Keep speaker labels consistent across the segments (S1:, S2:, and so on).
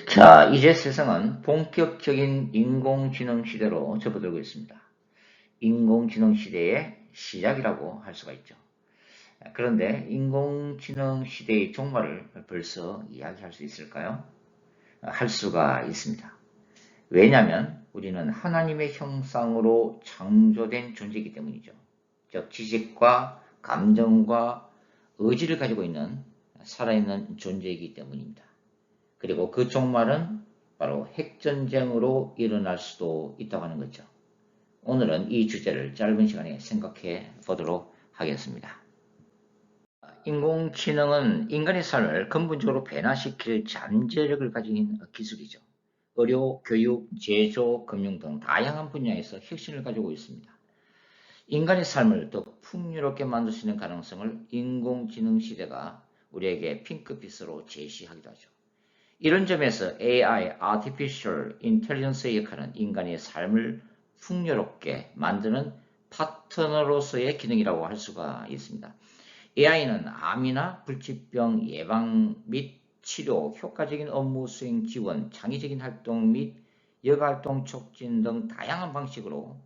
S1: 자, 이제 세상은 본격적인 인공지능 시대로 접어들고 있습니다. 인공지능 시대의 시작이라고 할 수가 있죠. 그런데 인공지능 시대의 종말을 벌써 이야기할 수 있을까요? 할 수가 있습니다. 왜냐하면 우리는 하나님의 형상으로 창조된 존재이기 때문이죠. 즉 지식과 감정과 의지를 가지고 있는 살아있는 존재이기 때문입니다. 그리고 그 종말은 바로 핵전쟁으로 일어날 수도 있다고 하는 거죠. 오늘은 이 주제를 짧은 시간에 생각해 보도록 하겠습니다. 인공지능은 인간의 삶을 근본적으로 변화시킬 잠재력을 가진 기술이죠. 의료, 교육, 제조, 금융 등 다양한 분야에서 혁신을 가지고 있습니다. 인간의 삶을 더 풍요롭게 만들 수 있는 가능성을 인공지능 시대가 우리에게 핑크빛으로 제시하기도 하죠. 이런 점에서 AI, Artificial Intelligence의 역할은 인간의 삶을 풍요롭게 만드는 파트너로서의 기능이라고 할 수가 있습니다. AI는 암이나 불치병 예방 및 치료, 효과적인 업무 수행 지원, 창의적인 활동 및 여가활동 촉진 등 다양한 방식으로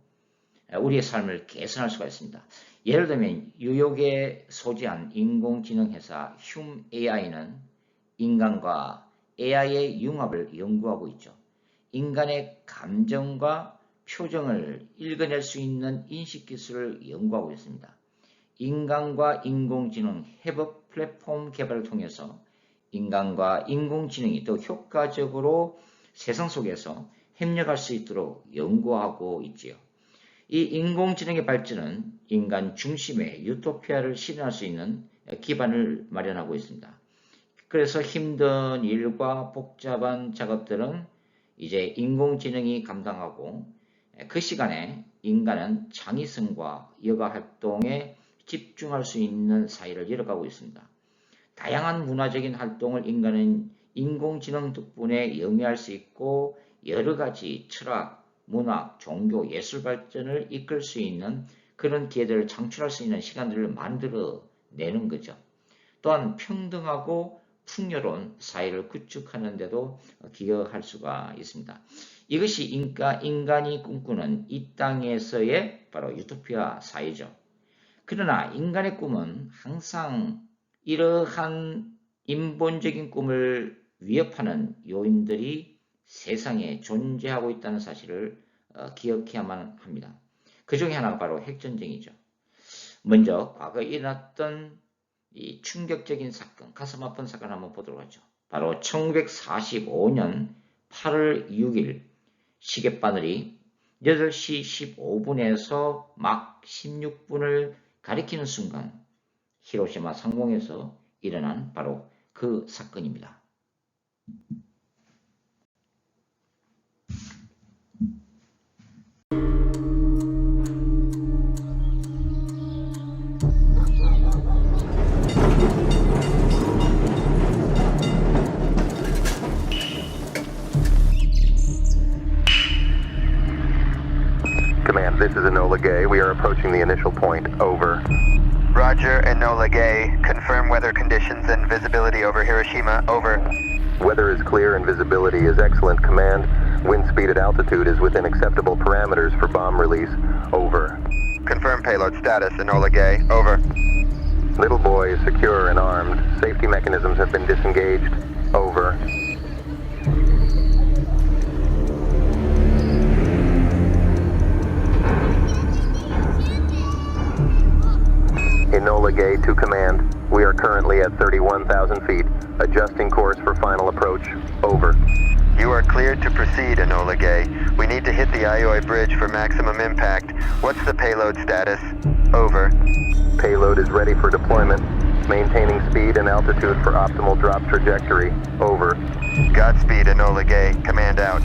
S1: 우리의 삶을 개선할 수가 있습니다. 예를 들면 뉴욕에 소재한 인공지능 회사 흉AI는 인간과 AI의 융합을 연구하고 있죠. 인간의 감정과 표정을 읽어낼 수 있는 인식기술을 연구하고 있습니다. 인간과 인공지능 협업 플랫폼 개발을 통해서 인간과 인공지능이 더 효과적으로 세상 속에서 협력할 수 있도록 연구하고 있지요. 이 인공지능의 발전은 인간 중심의 유토피아를 실현할 수 있는 기반을 마련하고 있습니다. 그래서 힘든 일과 복잡한 작업들은 이제 인공지능이 감당하고 그 시간에 인간은 창의성과 여가활동에 집중할 수 있는 사회를 열어가고 있습니다. 다양한 문화적인 활동을 인간은 인공지능 덕분에 영위할 수 있고 여러 가지 철학, 문학, 종교, 예술 발전을 이끌 수 있는 그런 기회들을 창출할 수 있는 시간들을 만들어내는 거죠. 또한 평등하고 풍요로운 사회를 구축하는 데도 기여할 수가 있습니다. 이것이 인간이 꿈꾸는 이 땅에서의 바로 유토피아 사회죠. 그러나 인간의 꿈은 항상 이러한 인본적인 꿈을 위협하는 요인들이 세상에 존재하고 있다는 사실을 기억해야만 합니다. 그 중에 하나가 바로 핵전쟁이죠. 먼저 과거에 일어났던 이 충격적인 사건, 가슴 아픈 사건 한번 보도록 하죠. 바로 1945년 8월 6일 시계바늘이 8시 15분에서 막 16분을 가리키는 순간 히로시마 상공에서 일어난 바로 그 사건입니다.
S2: Command, this is Enola Gay. We are approaching the initial point. Over.
S3: Roger, Enola Gay. Confirm weather conditions and visibility over Hiroshima. Over.
S2: Weather is clear and visibility is excellent. Command, wind speed at altitude is within acceptable parameters for bomb release. Over.
S3: Confirm payload status, Enola Gay. Over.
S2: Little boy is secure and armed. Safety mechanisms have been disengaged. Over. Enola Gay to command. We are currently at 31,000 feet. Adjusting course for final approach. Over.
S3: You are cleared to proceed, Enola Gay. We need to hit the Aioi Bridge for maximum impact. What's the payload status? Over.
S2: Payload is ready for deployment. Maintaining speed and altitude for optimal drop trajectory. Over.
S3: Godspeed, Enola Gay. Command out.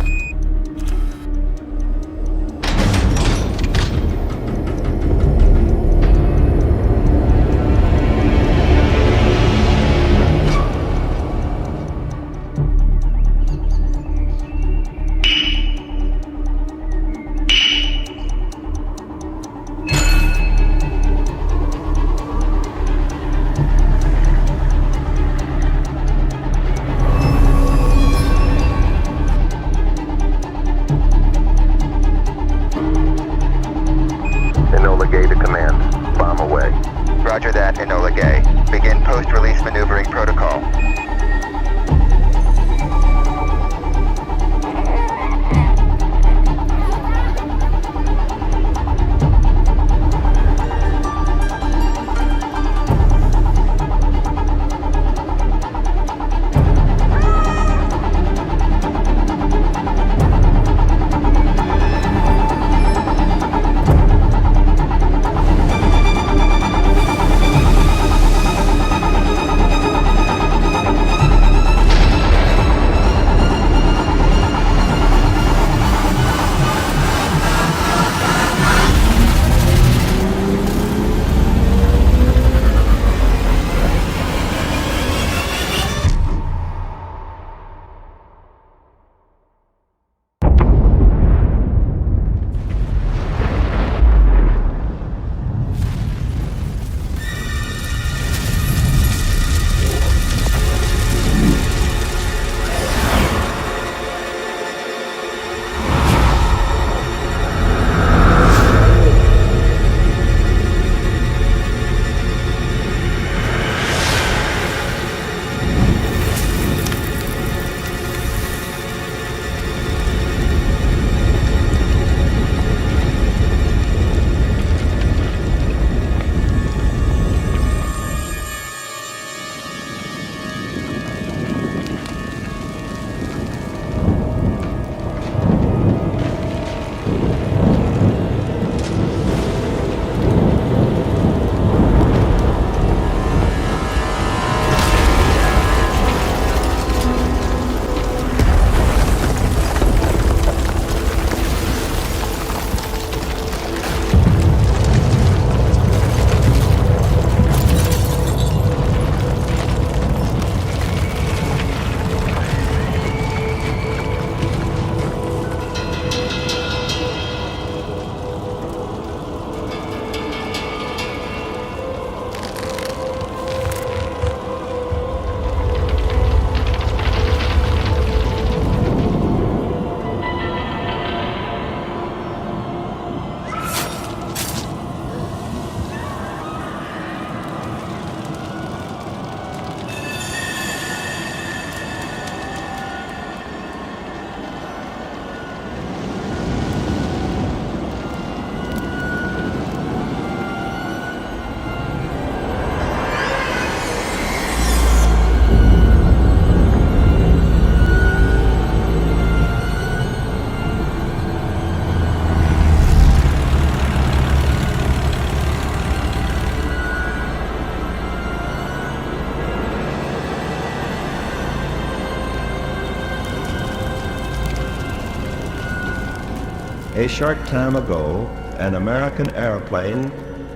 S4: A short time ago, an American airplane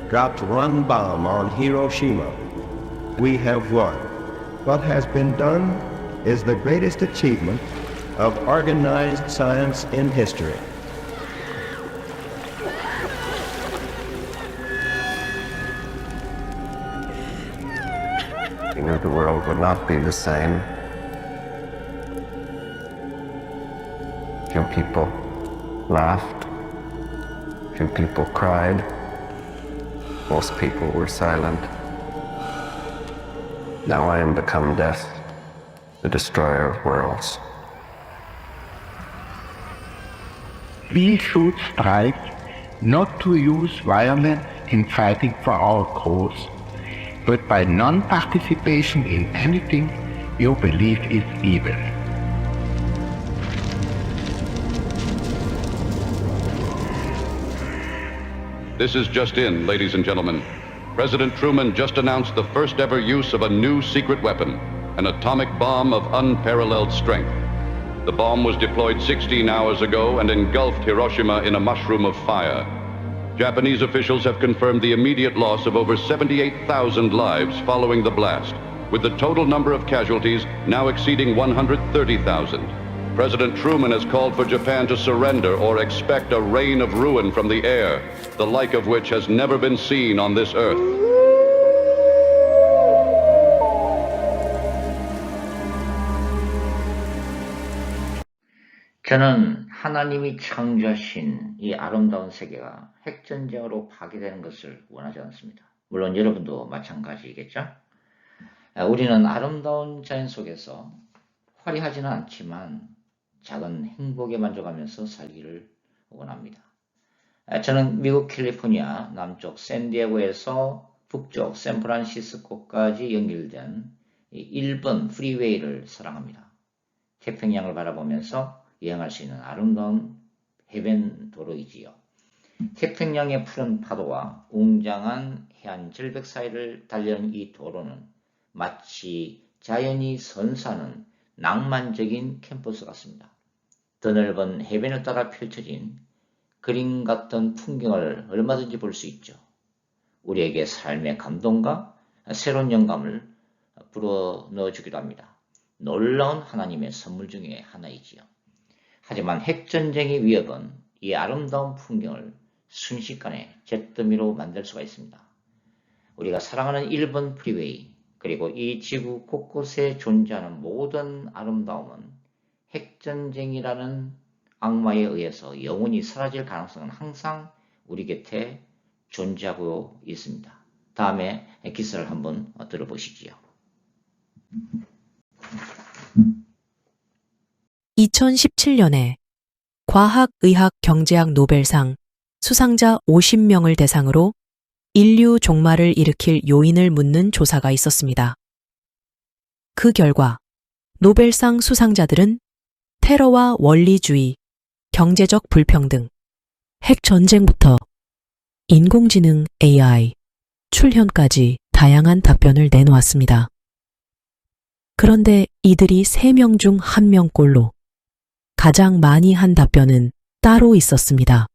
S4: dropped one bomb on Hiroshima. We have won. What has been done is the greatest achievement of organized science in history.
S5: We knew the world would not be the same. Few people laughed. Few people cried. Most people were silent. Now I am become death, the destroyer of worlds.
S6: We should strive not to use violence in fighting for our cause, but by non-participation in anything you believe is evil.
S7: This is just in, ladies and gentlemen. President Truman just announced the first ever use of a new secret weapon, an atomic bomb of unparalleled strength. The bomb was deployed 16 hours ago and engulfed Hiroshima in a mushroom of fire. Japanese officials have confirmed the immediate loss of over 78,000 lives following the blast, with the total number of casualties now exceeding 130,000. President Truman has called for Japan to surrender or expect a rain of ruin from the air, the like of which has never been seen on this earth.
S1: 저는 하나님이 창조하신 이 아름다운 세계가 핵전쟁으로 파괴되는 것을 원하지 않습니다. 물론 여러분도 마찬가지겠죠? 우리는 아름다운 자연 속에서 화려하지는 않지만 작은 행복에 만족하면서 살기를 원합니다. 저는 미국 캘리포니아 남쪽 샌디에고에서 북쪽 샌프란시스코까지 연결된 1번 프리웨이를 사랑합니다. 태평양을 바라보면서 여행할 수 있는 아름다운 해변 도로이지요. 태평양의 푸른 파도와 웅장한 해안 절벽 사이를 달리는 이 도로는 마치 자연이 선사하는 낭만적인 캠퍼스 같습니다. 더 넓은 해변을 따라 펼쳐진 그림 같은 풍경을 얼마든지 볼 수 있죠. 우리에게 삶의 감동과 새로운 영감을 불어넣어 주기도 합니다. 놀라운 하나님의 선물 중에 하나이지요. 하지만 핵전쟁의 위협은 이 아름다운 풍경을 순식간에 잿더미로 만들 수가 있습니다. 우리가 사랑하는 1번 프리웨이, 그리고 이 지구 곳곳에 존재하는 모든 아름다움은 핵전쟁이라는 악마에 의해서 영원히 사라질 가능성은 항상 우리 곁에 존재하고 있습니다. 다음에 기사를 한번 들어보시지요.
S8: 2017년에 과학의학경제학 노벨상 수상자 50명을 대상으로 인류 종말을 일으킬 요인을 묻는 조사가 있었습니다. 그 결과 노벨상 수상자들은 테러와 원리주의, 경제적 불평등, 핵전쟁부터 인공지능 AI, 출현까지 다양한 답변을 내놓았습니다. 그런데 이들이 3명 중 1명꼴로 가장 많이 한 답변은 따로 있었습니다.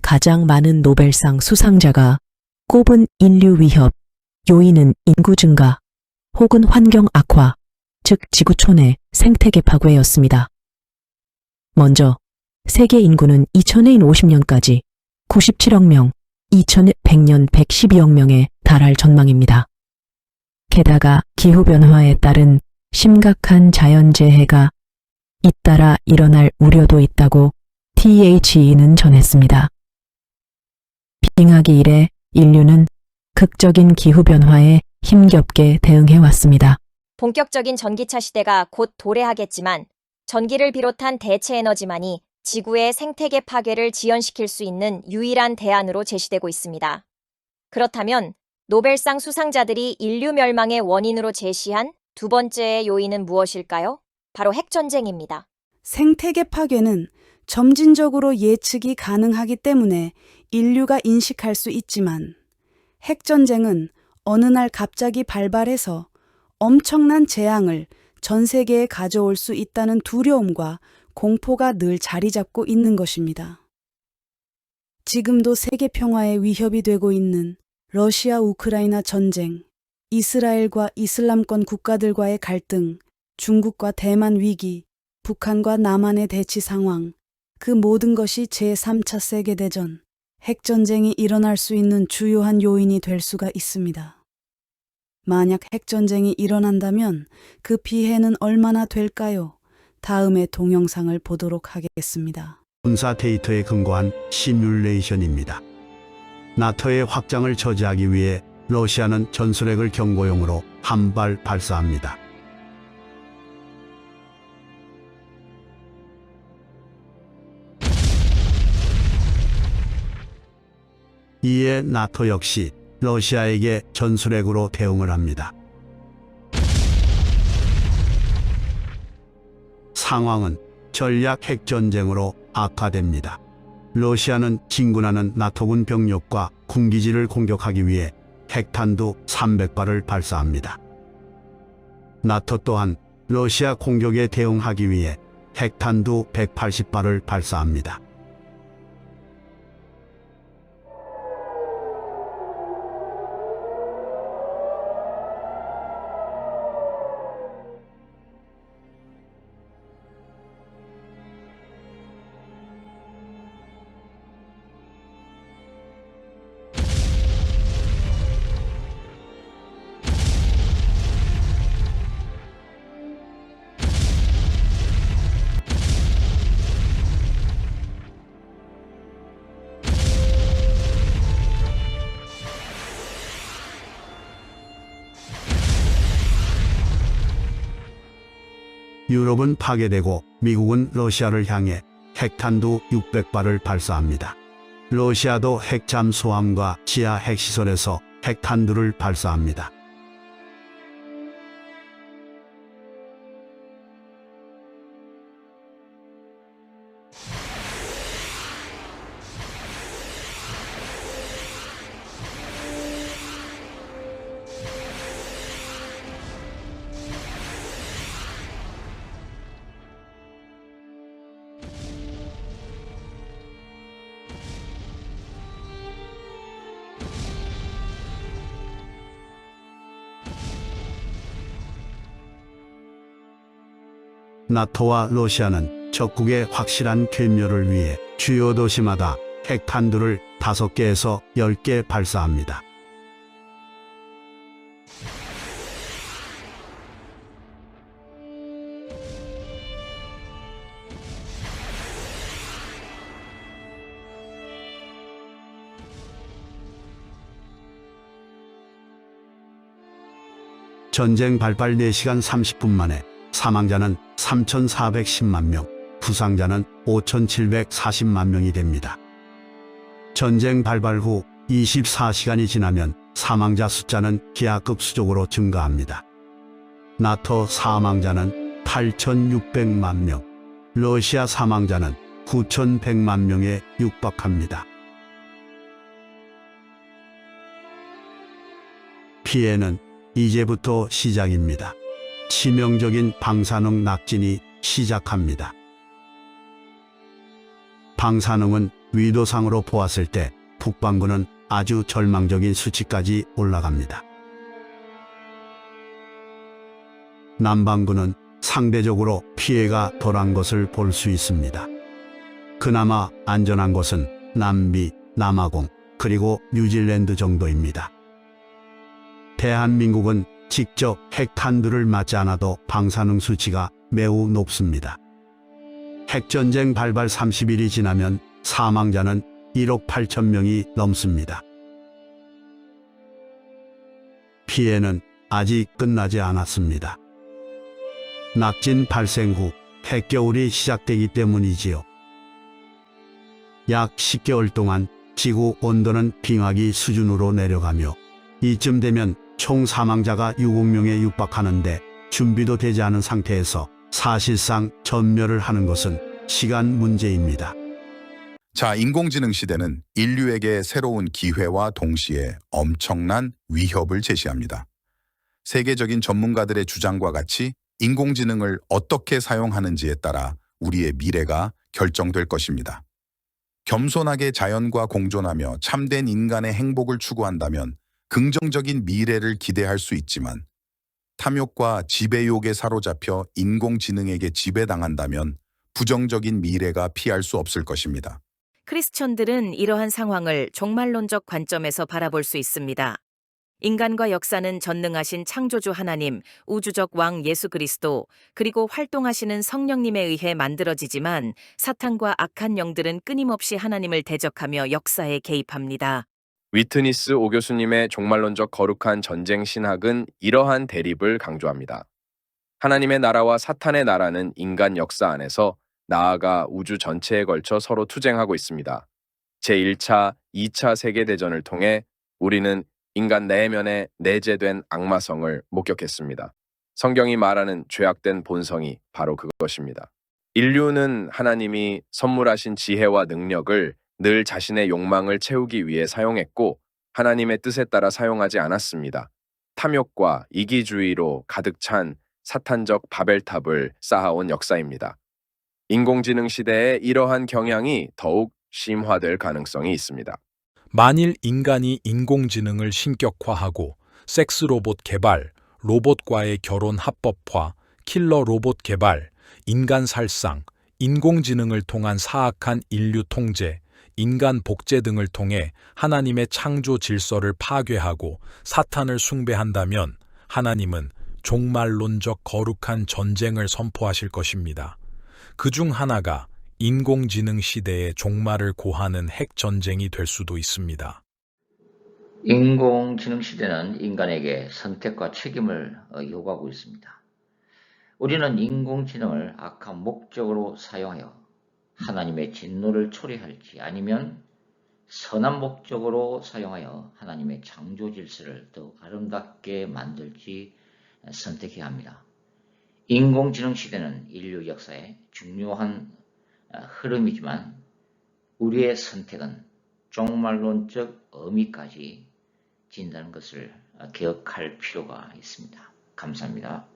S8: 가장 많은 노벨상 수상자가 꼽은 인류 위협, 요인은 인구 증가 혹은 환경 악화, 즉 지구촌의 생태계 파괴였습니다. 먼저 세계 인구는 2050년까지 97억 명, 2100년 112억 명에 달할 전망입니다. 게다가 기후변화에 따른 심각한 자연재해가 잇따라 일어날 우려도 있다고 THE는 전했습니다. 빙하기 이래 인류는 극적인 기후변화에 힘겹게 대응해왔습니다.
S9: 본격적인 전기차 시대가 곧 도래하겠지만 전기를 비롯한 대체 에너지만이 지구의 생태계 파괴를 지연시킬 수 있는 유일한 대안으로 제시되고 있습니다. 그렇다면 노벨상 수상자들이 인류 멸망의 원인으로 제시한 두 번째의 요인은 무엇일까요? 바로 핵전쟁입니다.
S10: 생태계 파괴는 점진적으로 예측이 가능하기 때문에 인류가 인식할 수 있지만 핵전쟁은 어느 날 갑자기 발발해서 엄청난 재앙을 전 세계에 가져올 수 있다는 두려움과 공포가 늘 자리 잡고 있는 것입니다. 지금도 세계 평화에 위협이 되고 있는 러시아 우크라이나 전쟁, 이스라엘과 이슬람권 국가들과의 갈등, 중국과 대만 위기, 북한과 남한의 대치 상황, 그 모든 것이 제3차 세계대전, 핵전쟁이 일어날 수 있는 주요한 요인이 될 수가 있습니다. 만약 핵전쟁이 일어난다면 그 피해는 얼마나 될까요? 다음의 동영상을 보도록 하겠습니다.
S11: 군사 데이터에 근거한 시뮬레이션입니다. 나토의 확장을 저지하기 위해 러시아는 전술핵을 경고용으로 한 발 발사합니다. 이에 나토 역시 러시아에게 전술핵으로 대응을 합니다. 상황은 전략 핵전쟁으로 악화됩니다. 러시아는 진군하는 나토군 병력과 군기지를 공격하기 위해 핵탄두 300발을 발사합니다. 나토 또한 러시아 공격에 대응하기 위해 핵탄두 180발을 발사합니다. 유럽은 파괴되고 미국은 러시아를 향해 핵탄두 600발을 발사합니다. 러시아도 핵 잠수함과 지하 핵시설에서 핵탄두를 발사합니다. 나토와 러시아는 적국의 확실한 괴멸을 위해 주요 도시마다 핵탄두를 5개에서 10개 발사합니다. 전쟁 발발 4시간 30분 만에 사망자는 3,410만 명, 부상자는 5,740만 명이 됩니다. 전쟁 발발 후 24시간이 지나면 사망자 숫자는 기하급수적으로 증가합니다. 나토 사망자는 8,600만 명, 러시아 사망자는 9,100만 명에 육박합니다. 피해는 이제부터 시작입니다. 치명적인 방사능 낙진이 시작합니다. 방사능은 위도상으로 보았을 때 북반구는 아주 절망적인 수치까지 올라갑니다. 남반구는 상대적으로 피해가 덜한 것을 볼 수 있습니다. 그나마 안전한 곳은 남미, 남아공, 그리고 뉴질랜드 정도입니다. 대한민국은 직접 핵탄두를 맞지 않아도 방사능 수치가 매우 높습니다. 핵전쟁 발발 30일이 지나면 사망자는 1억 8천 명이 넘습니다. 피해는 아직 끝나지 않았습니다. 낙진 발생 후 핵겨울이 시작되기 때문이지요. 약 10개월 동안 지구 온도는 빙하기 수준으로 내려가며 이쯤 되면 총 사망자가 6억 명에 육박하는데 준비도 되지 않은 상태에서 사실상 전멸을 하는 것은 시간 문제입니다.
S12: 자, 인공지능 시대는 인류에게 새로운 기회와 동시에 엄청난 위협을 제시합니다. 세계적인 전문가들의 주장과 같이 인공지능을 어떻게 사용하는지에 따라 우리의 미래가 결정될 것입니다. 겸손하게 자연과 공존하며 참된 인간의 행복을 추구한다면 긍정적인 미래를 기대할 수 있지만 탐욕과 지배욕에 사로잡혀 인공지능에게 지배당한다면 부정적인 미래가 피할 수 없을 것입니다.
S13: 크리스천들은 이러한 상황을 종말론적 관점에서 바라볼 수 있습니다. 인간과 역사는 전능하신 창조주 하나님, 우주적 왕 예수 그리스도, 그리고 활동하시는 성령님에 의해 만들어지지만 사탄과 악한 영들은 끊임없이 하나님을 대적하며 역사에 개입합니다.
S14: 위트니스 오 교수님의 종말론적 거룩한 전쟁 신학은 이러한 대립을 강조합니다. 하나님의 나라와 사탄의 나라는 인간 역사 안에서 나아가 우주 전체에 걸쳐 서로 투쟁하고 있습니다. 제1차, 2차 세계대전을 통해 우리는 인간 내면에 내재된 악마성을 목격했습니다. 성경이 말하는 죄악된 본성이 바로 그것입니다. 인류는 하나님이 선물하신 지혜와 능력을 늘 자신의 욕망을 채우기 위해 사용했고 하나님의 뜻에 따라 사용하지 않았습니다. 탐욕과 이기주의로 가득 찬 사탄적 바벨탑을 쌓아온 역사입니다. 인공지능 시대에 이러한 경향이 더욱 심화될 가능성이 있습니다.
S15: 만일 인간이 인공지능을 신격화하고 섹스 로봇 개발, 로봇과의 결혼 합법화, 킬러 로봇 개발, 인간 살상, 인공지능을 통한 사악한 인류 통제, 인간 복제 등을 통해 하나님의 창조 질서를 파괴하고 사탄을 숭배한다면 하나님은 종말론적 거룩한 전쟁을 선포하실 것입니다. 그중 하나가 인공지능 시대의 종말을 고하는 핵전쟁이 될 수도 있습니다.
S1: 인공지능 시대는 인간에게 선택과 책임을 요구하고 있습니다. 우리는 인공지능을 악한 목적으로 사용하여 하나님의 진노를 초래할지 아니면 선한 목적으로 사용하여 하나님의 창조 질서를 더욱 아름답게 만들지 선택해야 합니다. 인공지능 시대는 인류 역사의 중요한 흐름이지만 우리의 선택은 종말론적 의미까지 진다는 것을 기억할 필요가 있습니다. 감사합니다.